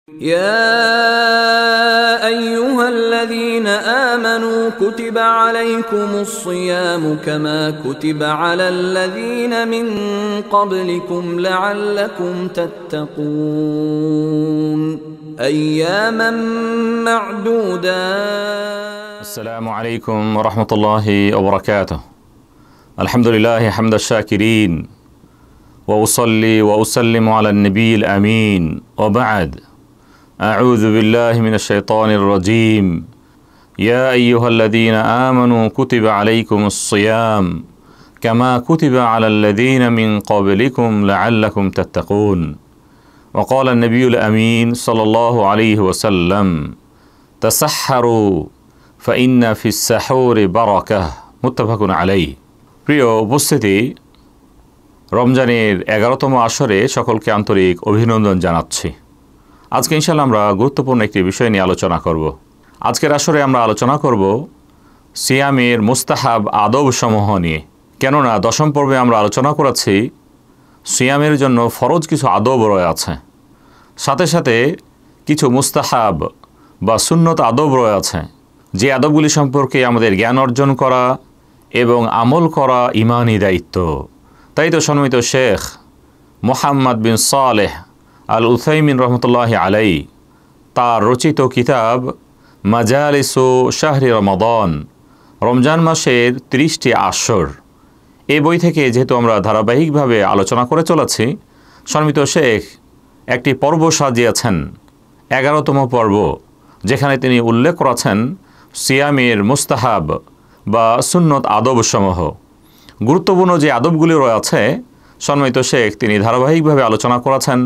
يا أيها الذين آمنوا كتب عليكم الصيام كما كتب على الذين من قبلكم لعلكم تتقون أياما معدودات. السلام عليكم ورحمة الله وبركاته. الحمد لله حمد الشاكرين وأصلي وأسلم على النبي الأمين وبعد. أعوذ بالله من الشيطان الرجيم. يا أيها الذين آمنوا كتب عليكم الصيام كما كتب على الذين من قبلكم لعلكم تتقون. وقال النبي الأمين صلى الله عليه وسلم تسحروا فإن في السحور بركة متفق عليه. প্রিয় উপস্থিতি, রমজানের 11তম আসরে সকলকে আন্তরিক অভিনন্দন জানাচ্ছি। আজকে ইনশাআল্লাহ আমরা গুরুত্বপূর্ণ একটি বিষয় নিয়ে আলোচনা করব। আজকের আসরে আমরা আলোচনা করব সিয়ামের মুস্তাহাব আদবসমূহ নিয়ে। কেননা দশম পর্বে আমরা আলোচনা করেছি সিয়ামের জন্য ফরজ কিছু আদব রয়েছে, সাথে সাথে কিছু মুস্তাহাব বা সুন্নত আদব রয়েছে, যে আদবগুলি সম্পর্কে আমাদের জ্ঞান অর্জন করা এবং আমল করা ইমানি দায়িত্ব। তাই তো সম্মানিত শেখ মোহাম্মদ বিন সালেহ আল উসাইমিন রহমতুল্লাহ আলাই তার রচিত কিতাব মাজালিসু শাহরি রমাদান, রমজান মাসের 30টি আসর, এই বই থেকে যেহেতু আমরা ধারাবাহিকভাবে আলোচনা করে চলেছি, সম্মানিত শেখ একটি পর্ব সাজিয়েছেন, 11তম পর্ব, যেখানে তিনি উল্লেখ করেছেন সিয়ামের মুস্তাহাব বা সুন্নত আদবসমূহ। গুরুত্বপূর্ণ যে আদবগুলি রয়েছে সম্মানিত শেখ তিনি ধারাবাহিকভাবে আলোচনা করেছেন।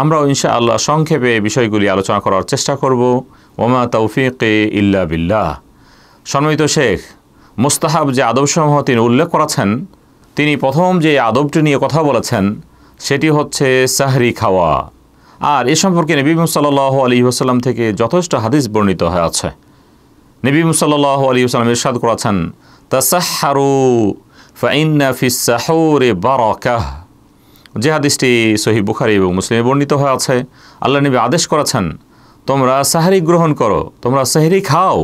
আমরাও ইনশাআল্লাহ সংক্ষেপে বিষয়গুলি আলোচনা করার চেষ্টা করব। ওমা তৌফিকে ইল্লা বিল্লাহ। সম্মানিত শেখ মুস্তাহাব যে আদবসমূহ তিনি উল্লেখ করেছেন, তিনি প্রথম যে আদবটি নিয়ে কথা বলেছেন সেটি হচ্ছে সাহরি খাওয়া। আর এ সম্পর্কে নবী সাল্লাল্লাহু আলাইহি ওয়াসাল্লাম থেকে যথেষ্ট হাদিস বর্ণিত হয়েছে। নবী সাল্লাল্লাহু আলাইহি ওয়াসাল্লাম ইরশাদ করেছেন তাসাহহারু ফাইন্না ফিস সাহুরি বারাকাহ। যে হাদিসটি সহিহ বুখারী এবং মুসলিমে বর্ণিত হয়েছে, আল্লাহ নবী আদেশ করেছেন তোমরা সাহরি গ্রহণ করো, তোমরা সাহরি খাও,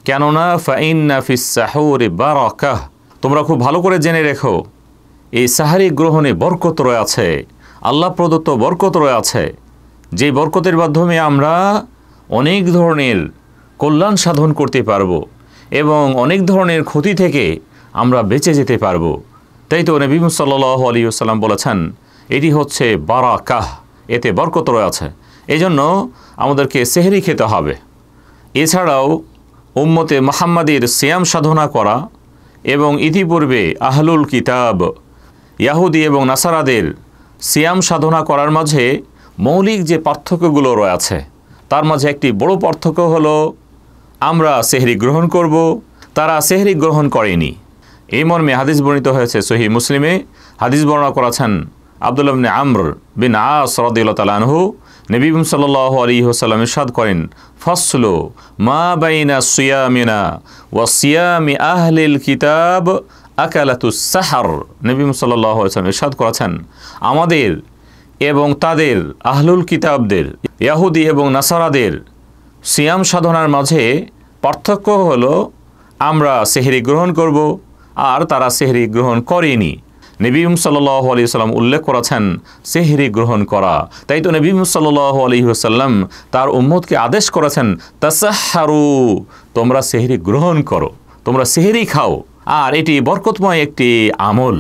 কেননা ফাইন্না ফিস সাহুরি বারাকাহ। তোমরা খুব ভালো করে জেনে রেখো এই সাহরি গ্রহণে বরকত রয়েছে, আল্লাহ প্রদত্ত বরকত রয়েছে, যে বরকতের মাধ্যমে আমরা অনেক ধরনের কল্যাণ সাধন করতে পারবো এবং অনেক ধরনের ক্ষতি থেকে আমরা বেঁচে যেতে পারবো। তাই তো নবী সাল্লাল্লাহু আলাইহি ওয়াসাল্লাম বলেছেন এটি হচ্ছে বারাকাহ, এতে বরকত রয়েছে, এই জন্য আমাদেরকে সেহরি খেতে হবে। এছাড়াও উম্মতে মুহাম্মাদীর সিয়াম সাধনা করা এবং ইতিপূর্বে আহলুল কিতাব ইয়াহুদি এবং নাসারাদের সিয়াম সাধনা করার মাঝে মৌলিক যে পার্থক্যগুলো রয়েছে তার মাঝে একটি বড় পার্থক্য হলো আমরা সেহরি গ্রহণ করব, তারা সেহরি গ্রহণ করেনি। এই মর্মে হাদিস বর্ণিত হয়েছে সহিহ মুসলিমে। হাদিস বর্ণনা করেছেন আব্দুল্লাহ ইবনে আমর বিন আস রাদিয়াল্লাহু তাআলা আনহু। নবী সাল্লাল্লাহু আলাইহি ওয়াসাল্লাম ইরশাদ করেন ফাসলু মা বাইনা সিয়ামিনা ওয়া সিয়ামি আহলিল কিতাব আকালাতুস সাহর। নবী সাল্লাল্লাহু আলাইহি ওয়াসাল্লাম ইরশাদ করেছেন আমাদের এবং তাদের আহলুল কিতাবদের ইহুদি এবং নাসারাদের সিয়াম সাধনার মাঝে পার্থক্য হলো আমরা সেহরি গ্রহণ করব আর তারা সেহরি গ্রহণ করেনি। নবী সাল্লাল্লাহু আলাইহি ওয়াসাল্লাম উল্লেখ করেছেন সেহরি গ্রহণ করা। তাই তো নবী সাল্লাল্লাহু আলাইহি ওয়াসাল্লাম তার উম্মতকে আদেশ করেছেন তাসাহহারু, তোমরা সেহরি গ্রহণ করো, তোমরা সেহরি খাও। আর এটি বরকতময় একটি আমল,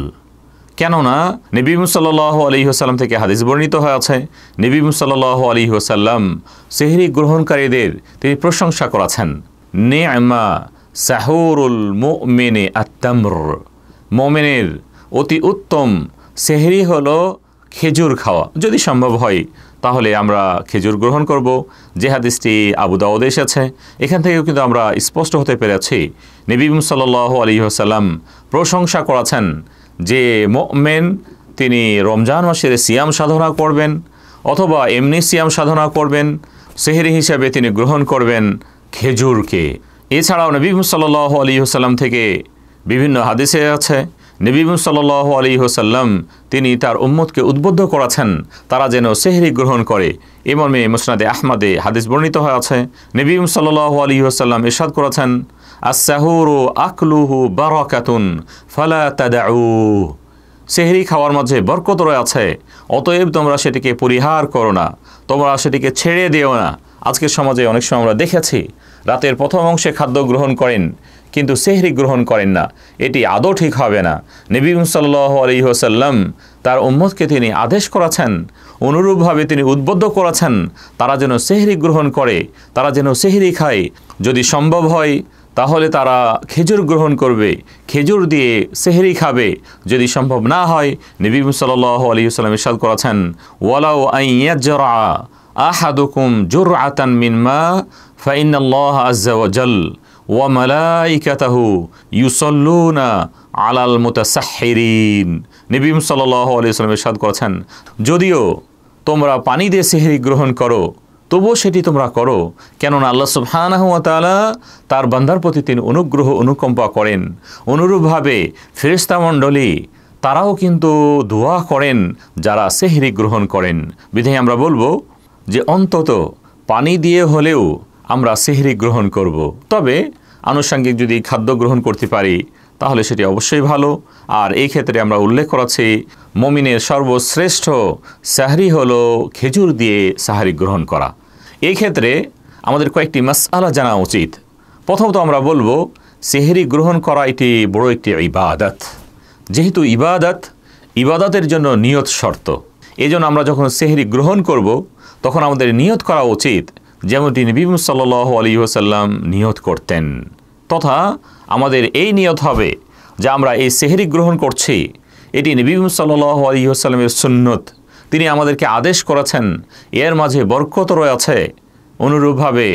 কেননা নবী সাল্লাল্লাহু আলাইহি ওয়াসাল্লাম থেকে হাদিস বর্ণিত হয়েছে নবী সাল্লাল্লাহু আলাইহি ওয়াসাল্লাম সেহরি গ্রহণকারীদের তিনি প্রশংসা করেছেন নি'মা সাহুরুল মুমিনি আত-তামর। মুমিনের অতি উত্তম সেহরি হলো খেজুর খাওয়া। যদি সম্ভব হয় তাহলে আমরা খেজুর গ্রহণ করব, যে হাদিসটি আবু দাউদে এসেছে। এখান থেকেও কিন্তু আমরা স্পষ্ট হতে পেরেছি নবী সাল্লাল্লাহু আলাইহি ওয়াসাল্লাম প্রশংসা করেছেন যে মুমিন তিনি রমজান মাসের সিয়াম সাধনা করবেন অথবা এমনি সিয়াম সাধনা করবেন, সেহরি হিসাবে তিনি গ্রহণ করবেন খেজুরকে। এছাড়াও নবী সাল্লাল্লাহু আলাইহি ওয়াসাল্লাম থেকে বিভিন্ন হাদিসে আছে নবী সাল্লাল্লাহু আলাইহি ওয়াসাল্লাম তিনি তার উম্মতকে উদ্বুদ্ধ করেছেন তারা যেন সেহরি গ্রহণ করে। এই মর্মে মুসনাদে আহমদে হাদিস বর্ণিত হয়ে আছে। নবী সাল্লাল্লাহু আলাইহি ওয়াসাল্লাম ইরশাদ করেছেন, আস-সাহুরু আকলুহু বারাকাতুন ফালা তাদাউ। সেহরি খাওয়ার মাঝে বরকত রয়েছে, অতএব তোমরা সেটিকে পরিহার করো না, তোমরা সেটিকে ছেড়ে দিও না। আজকের সমাজে অনেক সময় আমরা দেখেছি রাতের প্রথম অংশে খাদ্য গ্রহণ করেন কিন্তু সেহরি গ্রহণ করেন না, এটি আদৌ ঠিক হবে না। নবী সাল্লাল্লাহু আলাইহি ওয়াসাল্লাম তার উম্মতকে তিনি আদেশ করেছেন, অনুরূপভাবে তিনি উদ্বুদ্ধ করেছেন তারা যেন সেহরি গ্রহণ করে, তারা যেন সেহরি খায়। যদি সম্ভব হয় তাহলে তারা খেজুর গ্রহণ করবে, খেজুর দিয়ে সেহরি খাবে। যদি সম্ভব না হয় নবী সাল্লাল্লাহু আলাইহি ওয়াসাল্লাম ইরশাদ করেছেন, ওয়ালাউ আন ইয়াজরা আহাদুকুম জুরআতান মিন মা ফাইন্নাল্লাহ আযজা ওয়া জাল ওয়া মালাইকাতাহু ইউসাল্লুনা আলাল মুতাসাহহিরিন। নবী সাল্লাল্লাহু আলাইহি ওয়াসাল্লাম ইরশাদ করেছেন, যদিও তোমরা পানি দিয়ে সেহরি গ্রহণ করো তবুও সেটি তোমরা করো, কেননা আল্লাহ সুবহানাহু ওয়া তাআলা তার বান্দার প্রতি তিনি অনুগ্রহ অনুকম্পা করেন। অনুরূপভাবে ফেরেশতা মণ্ডলী তারাও কিন্তু দোয়া করেন যারা সেহরি গ্রহণ করেন। বিধায় আমরা বলবো যে অন্তত পানি দিয়ে হলেও আমরা সেহরি গ্রহণ করব। তবে আনুষঙ্গিক যদি খাদ্য গ্রহণ করতে পারি তাহলে সেটি অবশ্যই ভালো। আর এই ক্ষেত্রে আমরা উল্লেখ করেছি মুমিনের সর্বশ্রেষ্ঠ সাহরি হলো খেজুর দিয়ে সাহরি গ্রহণ করা। এই ক্ষেত্রে আমাদের কয়েকটি মাসআলা জানা উচিত। প্রথমত আমরা বলবো সেহরি গ্রহণ করা এটি বড় একটি ইবাদত। যেহেতু ইবাদতের জন্য নিয়ত শর্ত, এই জন্য আমরা যখন সেহরি গ্রহণ করব তখন আমাদের নিয়ত করা উচিত যেমনটি নবী সাল্লাল্লাহু আলাইহি ওয়াসাল্লাম নিয়ত করতেন। তথা আমাদের এই নিয়ত হবে যে আমরা এই সেহরি গ্রহণ করছি, এটি নবী সাল্লাল্লাহু আলাইহি ওয়াসাল্লামের সুন্নত, তিনি আমাদেরকে আদেশ করেছেন, এর মাঝে বরকত রয়েছে। অনুরূপভাবে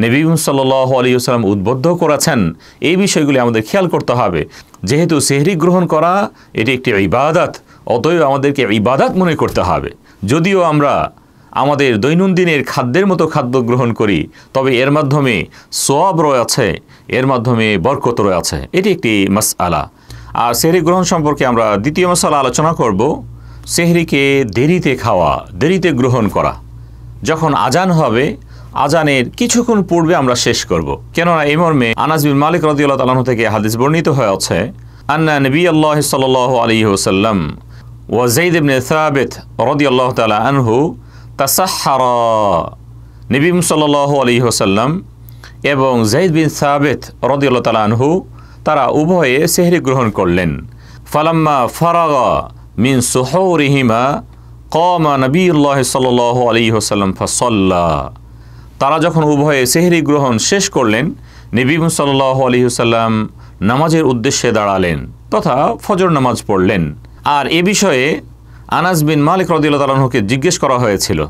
নবী সাল্লাল্লাহু আলাইহি ওয়াসাল্লাম উদ্বুদ্ধ করেছেন। এই বিষয়গুলি আমাদের খেয়াল করতে হবে। যেহেতু সেহরি গ্রহণ করা এটি একটি ইবাদত, অতএব আমাদেরকে ইবাদত মনে করতে হবে। যদিও আমরা আমাদের দৈনন্দিনের খাদ্যের মতো খাদ্য গ্রহণ করি, তবে এর মাধ্যমে সওয়াব রয়েছে, এর মাধ্যমে বরকত রয়েছে। এটি একটি মাসআলা। আর সেহরি গ্রহণ সম্পর্কে আমরা দ্বিতীয় মাসআলা আলোচনা করব, সেহরিকে দেরিতে খাওয়া, দেরিতে গ্রহণ করা। যখন আজান হবে আজানের কিছুক্ষণ পূর্বে আমরা শেষ করব। কেননা এই মর্মে আনাস বিন মালিক রাদিয়াল্লাহু তাআলা থেকে হাদিস বর্ণিত হয়ে আছে, আন্না নবিয়াল্লাহ সাল্লাল্লাহু আলাইহি ওয়াসাল্লাম ওয়া যায়েদ ইবনে সাবিত রাদিয়াল্লাহু তাআলা আনহু তাসাহহারা। নবী সাল্লাল্লাহু আলাইহি ওয়াসাল্লাম এবং যায়েদ বিন সাবিত রাদিয়াল্লাহু তাআলা আনহু তারা উভয়ে সেহরি গ্রহণ করলেন। ফালাম্মা ফারাগা মিন সুহুরিহিমা কামা নবিয়ুল্লাহ সাল্লাল্লাহু আলাইহি ওয়াসাল্লাম ফাসাল্লা। তারা যখন উভয়ে সেহরি গ্রহণ শেষ করলেন, নবী সাল্লাল্লাহু আলাইহি ওয়াসাল্লাম নামাজের উদ্দেশ্যে দাঁড়ালেন তথা ফজর নামাজ পড়লেন। আর এ বিষয়ে আনাস বিন মালিক রাদিয়াল্লাহু তাআলা আনহুকে জিজ্ঞেস করা হয়েছিল।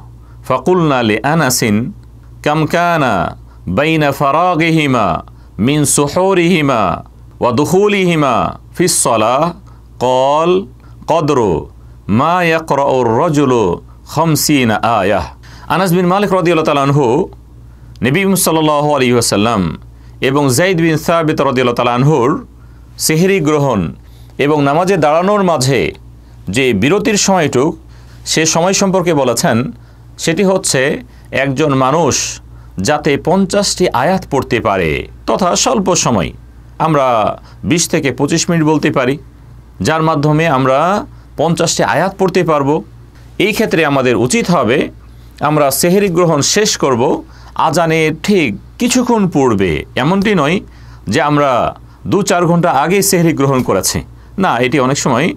ফাকুলনা লি আনাসিন কাম কানা বাইনা ফারাগিহিমা মিন সুহুরিহিমা ওয়া দুখুলিহিমা ফিস সালাহ ক্বাল কদরু মা ইয়াকরাউর রাজুলু 50 আয়াহ। আনাস বিন মালিক রাদিয়াল্লাহু তাআলা আনহু নবী সাল্লাল্লাহু আলাইহি ওয়াসাল্লাম এবং যায়েদ বিন সাবিত রাদিয়াল্লাহু তাআলা আনহুর সেহরি গ্রহণ এবং নামাজে দাঁড়ানোর মাঝে যে বিরতির সময়টুক, সে সময় সম্পর্কে বলেছেন সেটি হচ্ছে একজন মানুষ যাতে 50টি আয়াত পড়তে পারে, তথা স্বল্প সময়, আমরা 20 থেকে 25 মিনিট বলতে পারি, যার মাধ্যমে আমরা 50টি আয়াত পড়তে পারবো। এই ক্ষেত্রে আমাদের উচিত হবে আমরা সেহরি গ্রহণ শেষ করব আজানের ঠিক কিছুক্ষণ পূর্বে। এমনটি নয় যে আমরা 2-4 ঘন্টা আগে সেহরি গ্রহণ করেছি, না, এটি অনেক সময়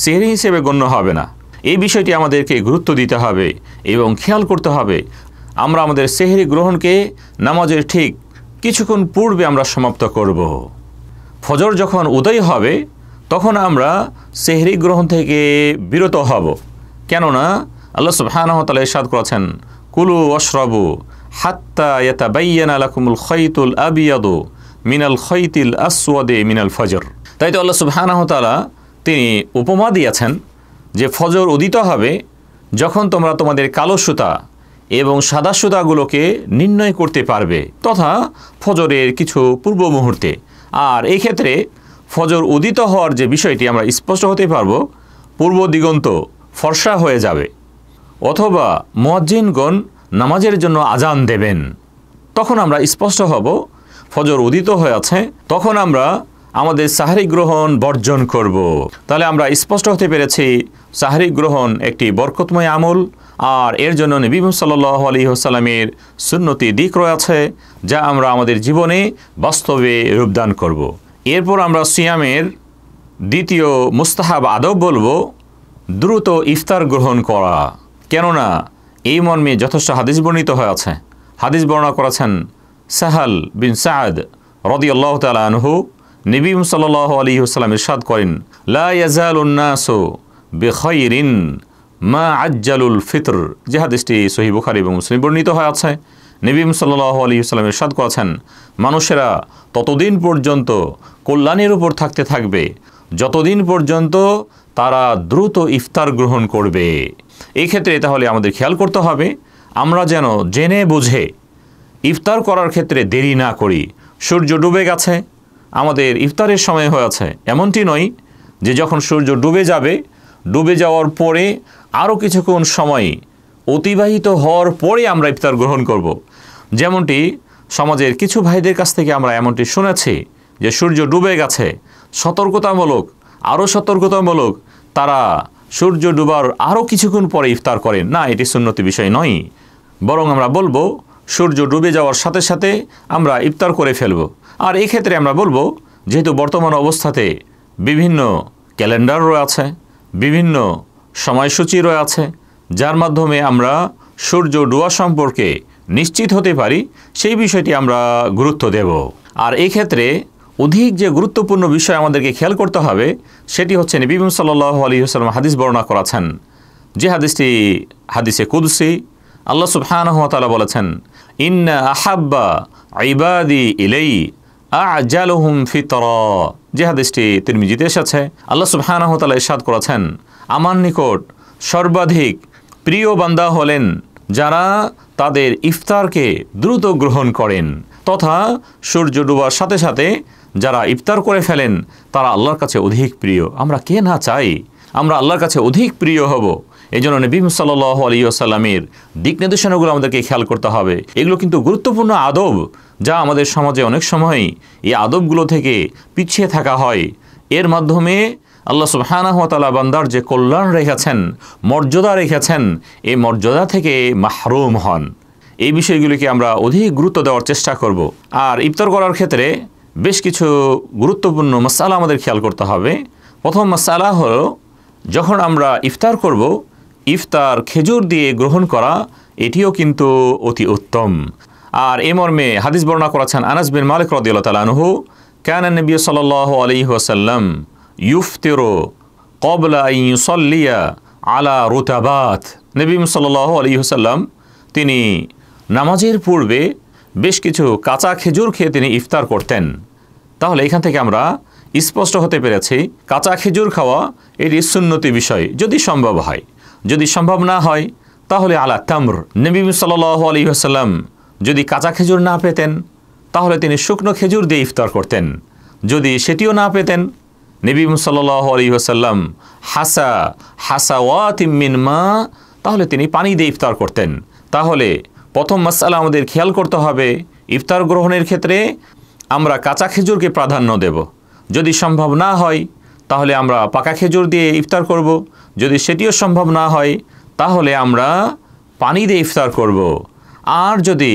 সেহরি হিসেবে গণ্য হবে না। এই বিষয়টি আমাদেরকে গুরুত্ব দিতে হবে এবং খেয়াল করতে হবে আমরা আমাদের সেহরি গ্রহণকে নামাজের ঠিক কিছুক্ষণ পূর্বে আমরা সমাপ্ত করব। ফজর যখন উদয় হবে তখন আমরা সেহরি গ্রহণ থেকে বিরত হব। কেননা আল্লাহ সুবহানাহু ওয়া তাআলা ইরশাদ করেছেন, কুলু ওয়াশরাবু হাত্তা ইয়াতাবায়্যানা লাকুমুল খাইতুল আবিয়াদু মিনাল খাইতিল আসওয়াদি মিনাল ফজর। তাই তো আল্লাহ সুবহানাহু ওয়া তাআলা তিনি উপমা দিয়েছেন যে ফজর উদিত হবে যখন তোমরা তোমাদের কালো সুতা এবং সাদা সুতাগুলোকে নির্ণয় করতে পারবে, তথা ফজরের কিছু পূর্ব মুহূর্তে। আর এই ক্ষেত্রে ফজর উদিত হওয়ার যে বিষয়টি আমরা স্পষ্ট হতে পারবো, পূর্ব দিগন্ত ফর্সা হয়ে যাবে, অথবা মুয়াজ্জিনগণ নামাজের জন্য আজান দেবেন, তখন আমরা স্পষ্ট হব ফজর উদিত হয়েছে, তখন আমরা আমাদের সাহরি গ্রহণ বর্জন করব। তাহলে আমরা স্পষ্ট হতে পেরেছি সাহরি গ্রহণ একটি বরকতময় আমল, আর এর জন্য নবী সাল্লাল্লাহু আলাইহি ওয়াসাল্লামের সুন্নতি দিক রয়েছে, যা আমরা আমাদের জীবনে বাস্তবে রূপদান করব। এরপর আমরা সিয়ামের দ্বিতীয় মুস্তাহাব আদব বলবো দ্রুত ইফতার গ্রহণ করা। কেননা এই মর্মে যথেষ্ট হাদিস বর্ণিত হয়েছে। হাদিস বর্ণনা করেছেন সাহাল বিন সাদ রাদিয়াল্লাহু তাআলা আনহু। নবী সাল্লাল্লাহু আলাইহি ওয়াসাল্লাম ইরশাদ করেন, লা ইয়াজালুন নাসু বিখাইরিন মা আজ্জালুল ফিতর। যে হাদিসটি সহিহ বুখারী এবং মুসলিম বর্ণিত হয়েছে। নবী সাল্লাল্লাহু আলাইহি ওয়াসাল্লাম ইরশাদ করেছেন, মানুষেরা ততদিন পর্যন্ত কল্যাণের উপর থাকতে থাকবে যতদিন পর্যন্ত তারা দ্রুত ইফতার গ্রহণ করবে। এই ক্ষেত্রে তাহলে আমাদের খেয়াল করতে হবে আমরা যেন জেনে বুঝে ইফতার করার ক্ষেত্রে দেরি না করি। সূর্য ডুবে গেছে, আমাদের ইফতারের সময় হয়েছে, এমনটি নয় যে যখন সূর্য ডুবে যাবে, ডুবে যাওয়ার পরে আরও কিছুক্ষণ সময় অতিবাহিত হওয়ার পরে আমরা ইফতার গ্রহণ করব। যেমনটি সমাজের কিছু ভাইদের কাছ থেকে আমরা এমনটি শুনেছি যে সূর্য ডুবে গেছে, সতর্কতামূলক, আরও সতর্কতামূলক তারা সূর্য ডুবার আরও কিছুক্ষণ পরে ইফতার করেন। না, এটি সুন্নতি বিষয় নয়, বরং আমরা বলবো সূর্য ডুবে যাওয়ার সাথে সাথে আমরা ইফতার করে ফেলব। আর এই ক্ষেত্রে আমরা বলবো, যেহেতু বর্তমান অবস্থাতে বিভিন্ন ক্যালেন্ডার রয়েছে, বিভিন্ন সময়সূচি রয়েছে, যার মাধ্যমে আমরা সূর্য ডুবা সম্পর্কে নিশ্চিত হতে পারি, সেই বিষয়টি আমরা গুরুত্ব দেব। আর এই ক্ষেত্রে অধিক যে গুরুত্বপূর্ণ বিষয় আমাদেরকে খেয়াল করতে হবে, সেটি হচ্ছে নবী সাল্লাল্লাহু আলাইহি ওয়াসাল্লাম হাদিস বর্ণনা করেছেন, যে হাদিসটি হাদিসে কুদসি। আল্লাহ সুবহানাহু ওয়া তাআলা বলেছেন, ইন্না আহাব্বা ইবাদি ইলাই আজালুহুম ফিতরা। যে হাদিসটি তিরমিজিতে এসেছে, আল্লাহ সুবহানাহু ওয়া তাআলা ইরশাদ করেছেন, আমার নিকট সর্বাধিক প্রিয় বান্দা হলেন যারা তাদের ইফতারকে দ্রুত গ্রহণ করেন, তথা সূর্য ডুবার সাথে সাথে যারা ইফতার করে ফেলেন তারা আল্লাহর কাছে অধিক প্রিয়। আমরা কে না চাই আমরা আল্লাহর কাছে অধিক প্রিয় হব। এই জন্য নবী সাল্লাল্লাহু আলাইহি ওয়াসাল্লামের দিক নির্দেশনাগুলো আমাদেরকে খেয়াল করতে হবে। এগুলো কিন্তু গুরুত্বপূর্ণ আদব, যা আমাদের সমাজে অনেক সময় এই আদবগুলো থেকে পিছিয়ে থাকা হয়। এর মাধ্যমে আল্লাহ সুবহানাহু ওয়া তাআলা বান্দার যে কল্যাণ রেখেছেন, মর্যাদা রেখেছেন, এই মর্যাদা থেকে মাহরুম হন। এই বিষয়গুলিকে আমরা অধিক গুরুত্ব দেওয়ার চেষ্টা করব। আর ইফতার করার ক্ষেত্রে বেশ কিছু গুরুত্বপূর্ণ মাসআলা আমাদের খেয়াল করতে হবে। প্রথম মাসআলা হলো, যখন আমরা ইফতার করব, ইফতার খেজুর দিয়ে গ্রহণ করা এটিও কিন্তু অতি উত্তম। আর এ মর্মে হাদিস বর্ণনা করেছেন আনাস বিন মালিক রাদিয়াল্লাহু তাআলা আনহু, কানা নবী সাল্লাল্লাহু আলাইহি ওয়াসাল্লাম ইফতিরু ক্বাবলা আন ইউসাল্লিয়া আলা রুতাবাত। নবী সাল্লাল্লাহু আলাইহি ওয়াসাল্লাম তিনি নামাজের পূর্বে বেশ কিছু কাঁচা খেজুর খেয়ে তিনি ইফতার করতেন। তাহলে এখান থেকে আমরা স্পষ্ট হতে পেরেছি কাঁচা খেজুর খাওয়া এটি সুন্নতি বিষয়, যদি সম্ভব হয়। যদি সম্ভব না হয় তাহলে আলা তামর। নবী সাল্লাল্লাহু আলাইহি ওয়াসাল্লাম যদি কাঁচা খেজুর না পেতেন তাহলে তিনি শুকনো খেজুর দিয়ে ইফতার করতেন। যদি সেটিও না পেতেন, নবী সাল্লাল্লাহু আলাইহি ওয়াসাল্লাম হাসাওয়াতিম মিন মা, তাহলে তিনি পানি দিয়ে ইফতার করতেন। তাহলে প্রথম মাসআলা আমাদের খেয়াল করতে হবে, ইফতার গ্রহণের ক্ষেত্রে আমরা কাঁচা খেজুরকে প্রাধান্য দেব। যদি সম্ভব না হয় তাহলে আমরা পাকা খেজুর দিয়ে ইফতার করব। যদি সেটিও সম্ভব না হয় তাহলে আমরা পানি দিয়ে ইফতার করব। আর যদি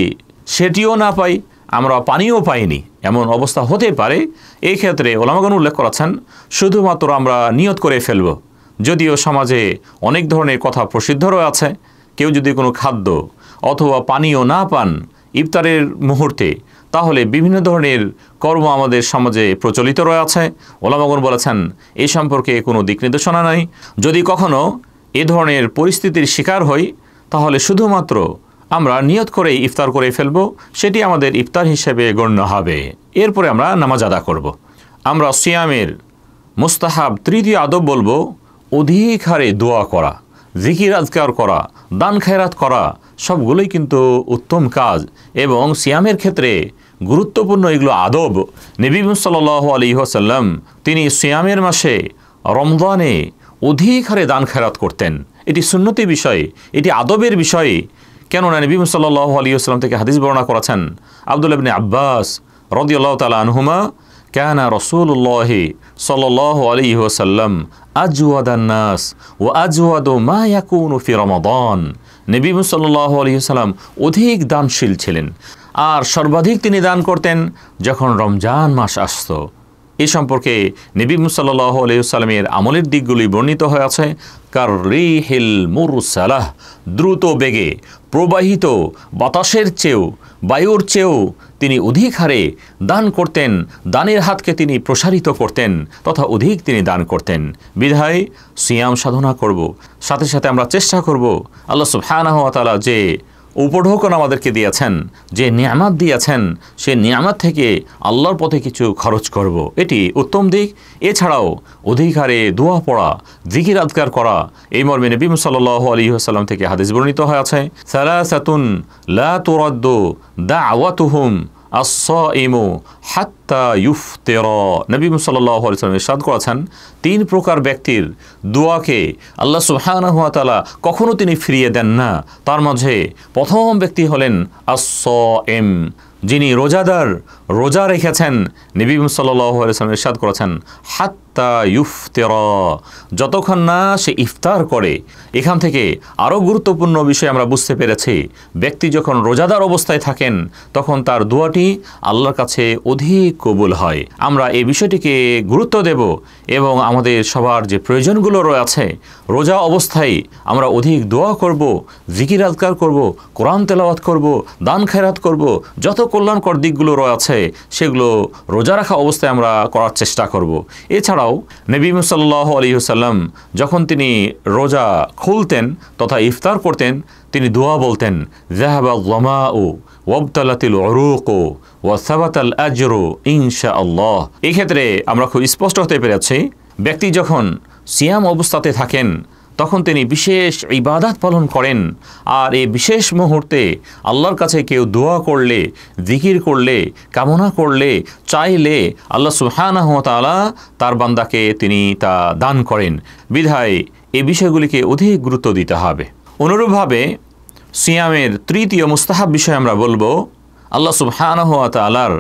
সেটিও না পাই, আমরা পানিও পাইনি, এমন অবস্থা হতে পারে, এই ক্ষেত্রে ওলামাগণ উল্লেখ করেছেন শুধুমাত্র আমরা নিয়ত করে ফেলব। যদিও সমাজে অনেক ধরনের কথা প্রসিদ্ধ রয়েছে, কেউ যদি কোনো খাদ্য অথবা পানীয় না পান ইফতারের মুহূর্তে, তাহলে বিভিন্ন ধরনের কর্ম আমাদের সমাজে প্রচলিত রয়েছে। ওলামাগণ বলেছেন এই সম্পর্কে কোনো দিক নির্দেশনা নাই। যদি কখনো এ ধরনের পরিস্থিতির শিকার হই তাহলে শুধুমাত্র আমরা নিয়ত করে ইফতার করে ফেলব, সেটি আমাদের ইফতার হিসেবে গণ্য হবে। এরপরে আমরা নামাজ আদা করব। আমরা সিয়ামের মুস্তাহাব তৃতীয় আদব বলবো অধিক হারে দোয়া করা, জিকির আজকার করা, দান খায়রাত করা, সবগুলোই কিন্তু উত্তম কাজ। এবং সিয়ামের ক্ষেত্রে গুরুত্বপূর্ণ এগুলো আদব। নবী সাল্লাল্লাহু আলাইহি ওয়াসাল্লাম তিনি সিয়ামের মাসে রমজানে অধিক হারে দান খেরাত করতেন। এটি সুন্নতি বিষয়, এটি আদবের বিষয়। কেননা নবী সাল্লাল্লাহু আলাইহি ওয়াসাল্লাম থেকে হাদিস বর্ণনা করেছেন আব্দুল্লাহ ইবনে আব্বাস রাদিয়াল্লাহু তাআলা আনহুমা, কানা রাসূলুল্লাহ সাল্লাল্লাহু আলাইহি ওয়াসাল্লাম আজওয়াদান নাস ওয়া আজওয়াদু মা ইয়াকুনু ফি রমাদান। নবী সাল্লাল্লাহু আলাইহি ওয়াসাল্লাম অধিক দানশীল ছিলেন, আর সর্বাধিক তিনি দান করতেন যখন রমজান মাস আসত। এ সম্পর্কে নবী সাল্লাল্লাহু আলাইহি ওয়াসাল্লামের আমলের দিকগুলি বর্ণিত হয়ে আছে। কার রিহিল মুরসালাহ, দ্রুত বেগে প্রবাহিত বাতাসের চেয়েও, বায়ুর চেয়েও তিনি অধিক হারে দান করতেন। দানের হাতকে তিনি প্রসারিত করতেন তথা অধিক তিনি দান করতেন। বিধায় সিয়াম সাধনা করব, সাথে সাথে আমরা চেষ্টা করব আল্লাহ সুবহানাহু ওয়া তাআলা যে উপঢৌকন আমাদেরকে দিয়েছেন, যে নিয়ামত দিয়েছেন, সে নিয়ামত থেকে আল্লাহর পথে কিছু খরচ করব, এটি উত্তম দিক। এছাড়াও অধিক হারে দোয়া পড়া, জিকির আজকার করা, এই মর্মে নবী সাল্লাল্লাহু আলাইহি ওয়াসাল্লাম থেকে হাদিস বর্ণিত হয়ে আছে, সালাসাতুন লা তুরাদ্দু দাওয়াতুহুম আস-সাইমু হাত্তা ইফতিরা। নবী সাল্লাল্লাহু আলাইহি ওয়াসাল্লাম ইরশাদ করেছেন, তিন প্রকার ব্যক্তির দোয়াকে আল্লাহ সুবহানাহু ওয়া তাআলা কখনো তিনি ফিরিয়ে দেন না। তার মাঝে প্রথম ব্যক্তি হলেন আস-সাইম, যিনি রোজাদার, রোজা রেখেছেন। নবী সাল্লাল্লাহু আলাইহি ওয়াসাল্লাম ইরশাদ করেছেন, হাত্তা ইফতিরা, যতক্ষণ না সে ইফতার করে। এখান থেকে আরও গুরুত্বপূর্ণ বিষয় আমরা বুঝতে পেরেছি, ব্যক্তি যখন রোজাদার অবস্থায় থাকেন তখন তার দোয়াটি আল্লাহর কাছে অধিক কবুল হয়। আমরা এই বিষয়টিকে গুরুত্ব দেব এবং আমাদের সবার যে প্রয়োজনগুলো রয়েছে, রোজা অবস্থায় আমরা অধিক দোয়া করব, জিকির আজকার করব, কোরআন তেলাওয়াত করব, দান খেরাত করব, যত কল্যাণকর দিকগুলো রয়েছে সেগুলো রোজা রাখা অবস্থায় আমরা করার চেষ্টা করব। এছাড়াও নবী সাল্লাল্লাহু আলাইহি ওয়াসাল্লাম যখন তিনি রোজা খুলতেন তথা ইফতার করতেন, তিনি দোয়া বলতেন, যাহাবাল যামাউ ওয়াবতালাতিল উরুকু ওয়া সাবাতাল আজরু ইনশাআল্লাহ। এই ক্ষেত্রে আমরা খুব স্পষ্ট হতে পেরেছি, ব্যক্তি যখন সিয়াম অবস্থাতে থাকেন তখন তিনি বিশেষ ইবাদত পালন করেন, আর এই বিশেষ মুহূর্তে আল্লাহর কাছে কেউ দোয়া করলে, জিকির করলে, কামনা করলে, চাইলে আল্লাহ সুবহানাহু ওয়া তাআলা তার বান্দাকে তিনি তা দান করেন। বিধায় এই বিষয়গুলিকে অধিক গুরুত্ব দিতে হবে। অনুরূপভাবে সিয়ামের তৃতীয় মুস্তাহাব বিষয় আমরা বলবো আল্লাহ সুবহানাহু ওয়া তাআলার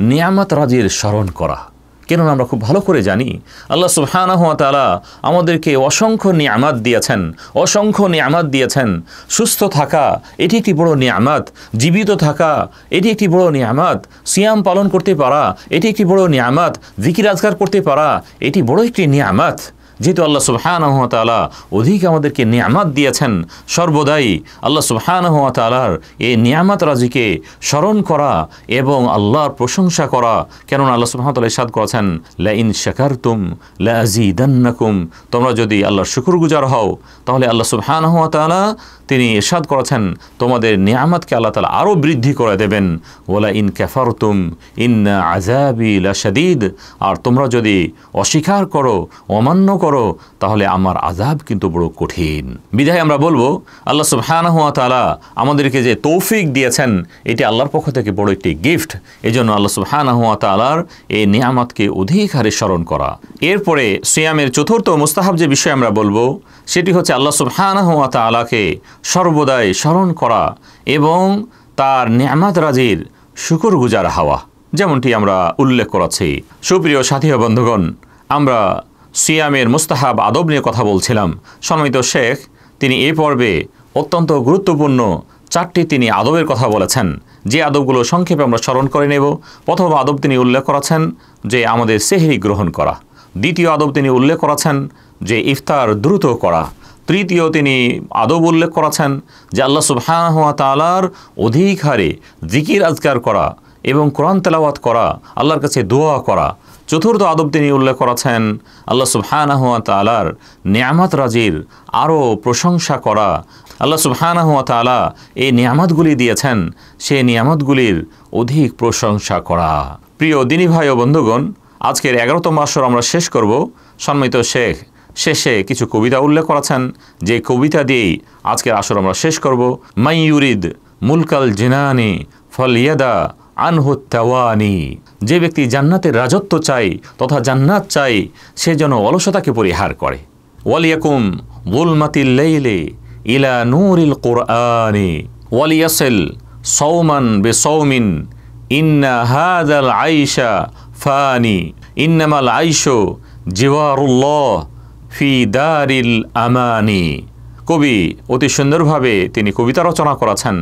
নিয়ামত রাজির স্মরণ করা। কেননা আমরা খুব ভালো করে জানি আল্লাহ সুবহানাহু ওয়া তাআলা আমাদেরকে অসংখ্য নিয়ামত দিয়েছেন, অসংখ্য নিয়ামত দিয়েছেন। সুস্থ থাকা এটি একটি বড় নিয়ামত, জীবিত থাকা এটি একটি বড় নিয়ামত, সিয়াম পালন করতে পারা এটি একটি বড় নিয়ামত, জিকির আজকার করতে পারা এটি বড় একটি নিয়ামত। যেহেতু আল্লাহ সুবহানাহু ওয়া তাআলা অধিক আমাদেরকে নিয়ামত দিয়েছেন, সর্বদাই আল্লাহ সুবহানাহু ওয়া তাআলার এই নিয়ামত রাজিকে স্মরণ করা এবং আল্লাহর প্রশংসা করা। কেননা আল্লাহ সুবহানাহু ওয়া তাআলা ইরশাদ করেছেন, লা ইন শাকারতুম লা আযীদান্নাকুম, তোমরা যদি আল্লাহর শুকরগুজার হও তাহলে আল্লাহ সুবহানাহু ওয়া তাআলা তিনি ইরশাদ করেছেন তোমাদের নিয়ামতকে আল্লাহ তাআলা আরও বৃদ্ধি করে দেবেন। ওয়ালা ইন কাফারতুম ইন্না আযাবি লাশাদীদ, আর তোমরা যদি অস্বীকার করো, অমান্য করো, তাহলে আমার আযাব কিন্তু বড় কঠিন। বিধায় আমরা বলবো আল্লাহ সুবহানাহু ওয়া তাআলা আমাদেরকে যে তৌফিক দিয়েছেন এটি আল্লাহর পক্ষ থেকে বড় একটি গিফট। এজন্য আল্লাহ সুবহানাহু ওয়া তাআলার এই নিয়ামতকে অধিক হারে স্মরণ করা। এরপরে সিয়ামের চতুর্থ মুস্তাহাব যে বিষয় আমরা বলবো সেটি হচ্ছে আল্লাহ সুবহানাহু ওয়া তাআলাকে সর্বদাই স্মরণ করা এবং তার নিয়ামত রাজির শুকরগুজার হওয়া, যেমনটি আমরা উল্লেখ করেছি। সুপ্রিয় সাথী ও বন্ধুগণ, আমরা সিয়ামের মুস্তাহাব আদব নিয়ে কথা বলছিলাম। সম্মানিত শেখ তিনি এই পর্বে অত্যন্ত গুরুত্বপূর্ণ চারটি তিনি আদবের কথা বলেছেন, যে আদবগুলো সংক্ষেপে আমরা স্মরণ করে নেব। প্রথম আদব তিনি উল্লেখ করেছেন যে আমাদের সেহরি গ্রহণ করা। দ্বিতীয় আদব তিনি উল্লেখ করেছেন যে ইফতার দ্রুত করা। তৃতীয় তিনি আদব উল্লেখ করেছেন যে আল্লাহ সুবহানাহু ওয়া তাআলার অধিক হারে জিকির আজকার করা এবং কোরআন তেলাওয়াত করা, আল্লাহর কাছে দোয়া করা। চতুর্থ আদব তিনি উল্লেখ করেছেন আল্লাহ সুবহানাহু ওয়া তাআলার নিয়ামত রাজির আরও প্রশংসা করা। আল্লাহ সুবহানাহু ওয়া তাআলা এই নিয়ামতগুলি দিয়েছেন, সেই নিয়ামতগুলির অধিক প্রশংসা করা। প্রিয় দিনী ভাই ও বন্ধুগণ, আজকের 11তম আসর আমরা শেষ করব। সম্মানিত শেখ শেষে কিছু কবিতা উল্লেখ করেছেন, যে কবিতা দিয়েই আজকের আসর আমরা শেষ করব। মাই ইউরিদ মুলকাল জিনানি ফলিয়াদা আনহু তাওয়ানি, যে ব্যক্তি জান্নাতের রাজত্ব চাই তথা জান্নাত চাই সে যেন অলসতাকে পরিহার করে। ওয়ালিয়াকুম যুলমাতিল লাইলি ইলা নূরিল কুরআনি ওয়ালিয়াসিল সাওমান বিসাওমিন ইন্না হাযাল আইশা ফানি ইন্নামাল আইশু জিওয়ারুল্লাহ ফি দারিল আমানি। কবি অতি সুন্দরভাবে তিনি কবিতা রচনা করেছেন,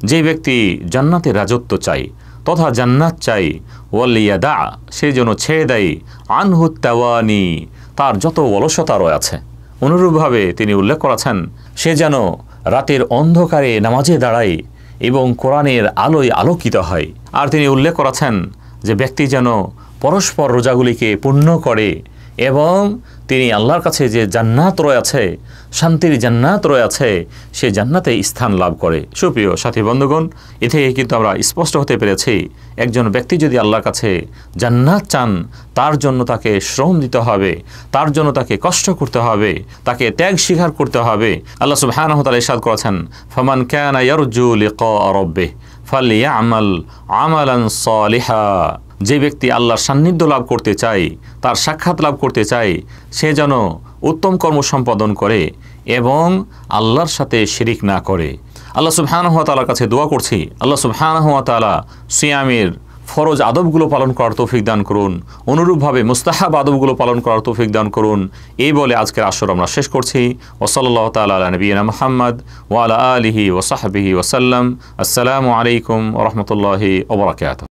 যে ব্যক্তি জান্নাতের রাজত্ব চাই তথা জান্নাত চাই ওয়ালিয়াদা, সে যেন ছেড়ে দেয় আনহু তাওয়ানি, তার যত অলসতা রয়েছে। অনুরূপভাবে তিনি উল্লেখ করেছেন, সে যেন রাতের অন্ধকারে নামাজে দাঁড়ায় এবং কোরআনের আলোয় আলোকিত হয়। আর তিনি উল্লেখ করেছেন যে ব্যক্তি যেন পরস্পর রোজাগুলিকে পূর্ণ করে এবং তিনি আল্লাহর কাছে যে জান্নাত রয়েছে, শান্তির জান্নাত রয়েছে, সে জান্নাতে স্থান লাভ করে। সুপ্রিয় সাথী বন্ধুগণ, এ থেকে কিন্তু আমরা স্পষ্ট হতে পেরেছি, একজন ব্যক্তি যদি আল্লাহর কাছে জান্নাত চান তার জন্য তাকে শ্রম দিতে হবে, তার জন্য তাকে কষ্ট করতে হবে, তাকে ত্যাগ স্বীকার করতে হবে। আল্লাহ সুবহানাহু ওয়া তাআলা ইরশাদ করেছেন, ফামান কানা ইয়ারজু লিকা রাব্বিহ ফালইয়ামাল আমালান সালিহা, যে ব্যক্তি আল্লাহর সান্নিধ্য লাভ করতে চায়, তার সাক্ষাৎ লাভ করতে চায়, সে যেন উত্তম কর্ম সম্পাদন করে এবং আল্লাহর সাথে শিরিক না করে। আল্লাহ সুবহানাহু ওয়া তাআলার কাছে দোয়া করছি, আল্লাহ সুবহানাহু ওয়া তাআলা সিয়ামের ফরজ আদবগুলো পালন করার তৌফিক দান করুন, অনুরূপভাবে মুস্তাহাব আদবগুলো পালন করার তৌফিক দান করুন। এই বলে আজকের আসর আমরা শেষ করছি। ওয়া সাল্লাল্লাহু তাআলা আলা নবিয়িনা মুহাম্মদ ওয়া আলা আলিহি ওয়া সাহবিহি ওয়া সাল্লাম। আসসালামু আলাইকুম ওয়া রাহমাতুল্লাহি ওয়া বারাকাতুহু।